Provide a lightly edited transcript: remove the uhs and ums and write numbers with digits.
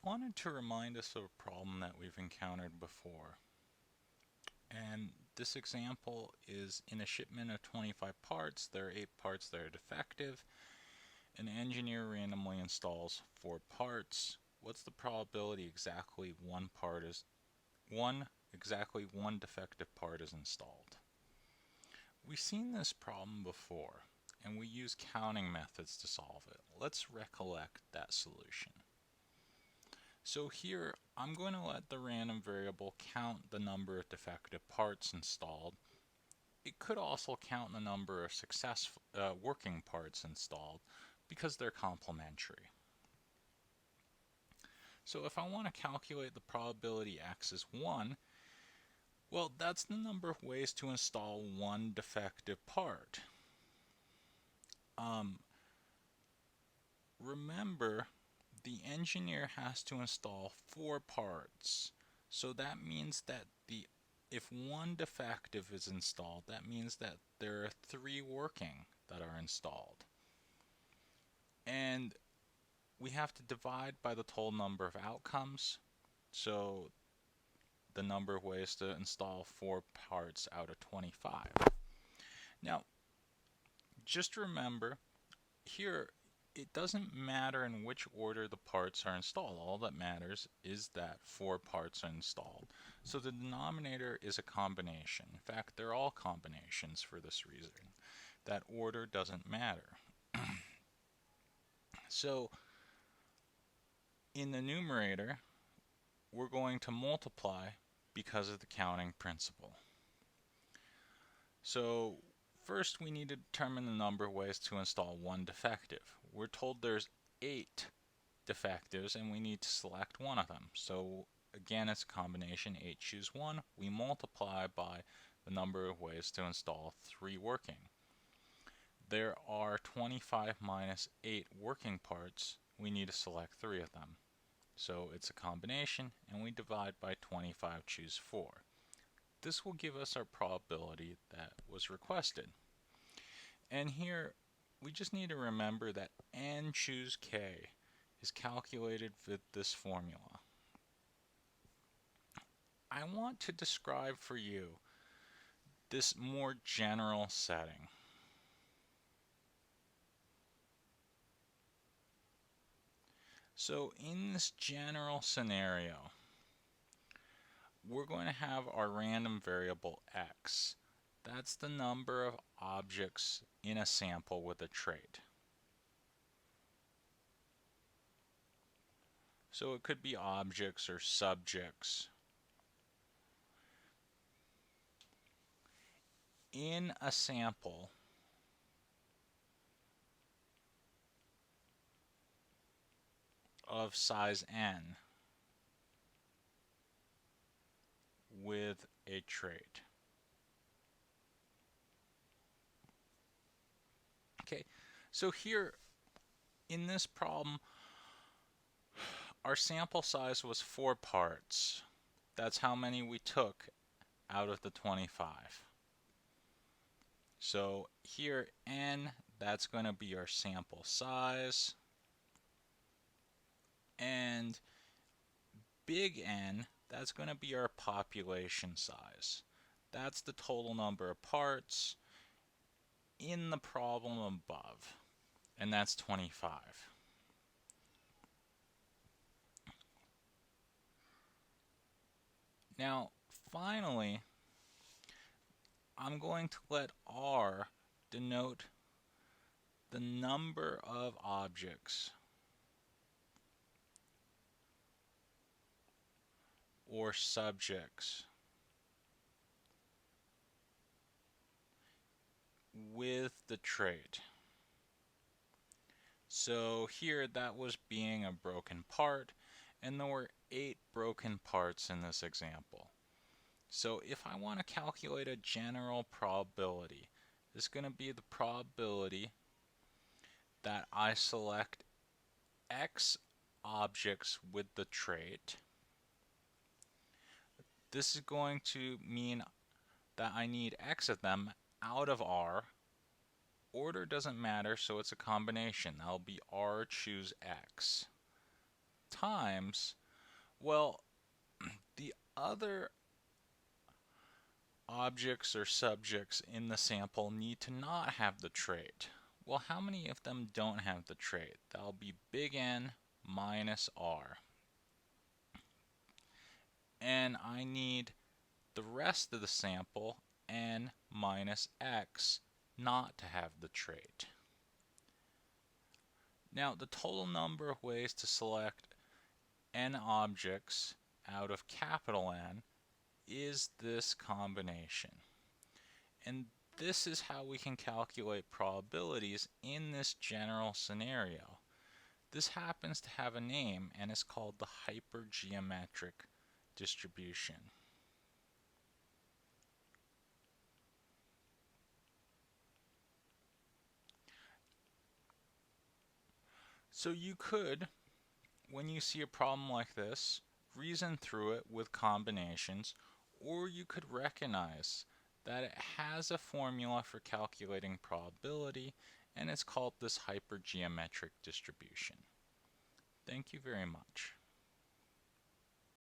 wanted to remind us of a problem that we've encountered before. And this example is in a shipment of 25 parts. There are 8 parts that are defective. An engineer randomly installs 4 parts. What's the probability exactly one defective part is installed? We've seen this problem before, and we use counting methods to solve it. Let's recollect that solution. So here, I'm going to let the random variable count the number of defective parts installed. It could also count the number of successful working parts installed because they're complementary. So if I want to calculate the probability x is 1, well, that's the number of ways to install one defective part. Remember, the engineer has to install 4 parts. So that means that if one defective is installed, that means that there are 3 working that are installed. And we have to divide by the total number of outcomes. So the number of ways to install 4 parts out of 25. Now, just remember, here it doesn't matter in which order the parts are installed. All that matters is that 4 parts are installed. So the denominator is a combination. In fact, they're all combinations for this reason. That order doesn't matter. So in the numerator, we're going to multiply because of the counting principle. So first we need to determine the number of ways to install one defective. We're told there's 8 defectives and we need to select one of them. So again, it's a combination, 8 choose 1. We multiply by the number of ways to install 3 working. There are 25 minus 8 working parts. We need to select 3 of them. So it's a combination, and we divide by 25 choose 4. This will give us our probability that was requested. And here we just need to remember that n choose k is calculated with this formula. I want to describe for you this more general setting. So in this general scenario, we're going to have our random variable x. That's the number of objects in a sample with a trait. So it could be objects or subjects. In a sample, of size n with a trait. Okay, so here in this problem, our sample size was 4 parts. That's how many we took out of the 25. So here n, that's going to be our sample size. And big N, that's going to be our population size. That's the total number of parts in the problem above, and that's 25. Now, finally, I'm going to let R denote the number of objects or subjects with the trait. So here that was being a broken part, and there were 8 broken parts in this example. So if I want to calculate a general probability, it's going to be the probability that I select X objects with the trait. This is going to mean that I need X of them out of R. Order doesn't matter, so it's a combination. That'll be R choose X. times, well, the other objects or subjects in the sample need to not have the trait. Well, how many of them don't have the trait? That'll be big N minus R. And I need the rest of the sample, N minus X, not to have the trait. Now, the total number of ways to select N objects out of capital N is this combination. And this is how we can calculate probabilities in this general scenario. This happens to have a name and is called the hypergeometric distribution. So you could, when you see a problem like this, reason through it with combinations, or you could recognize that it has a formula for calculating probability, and it's called this hypergeometric distribution. Thank you very much.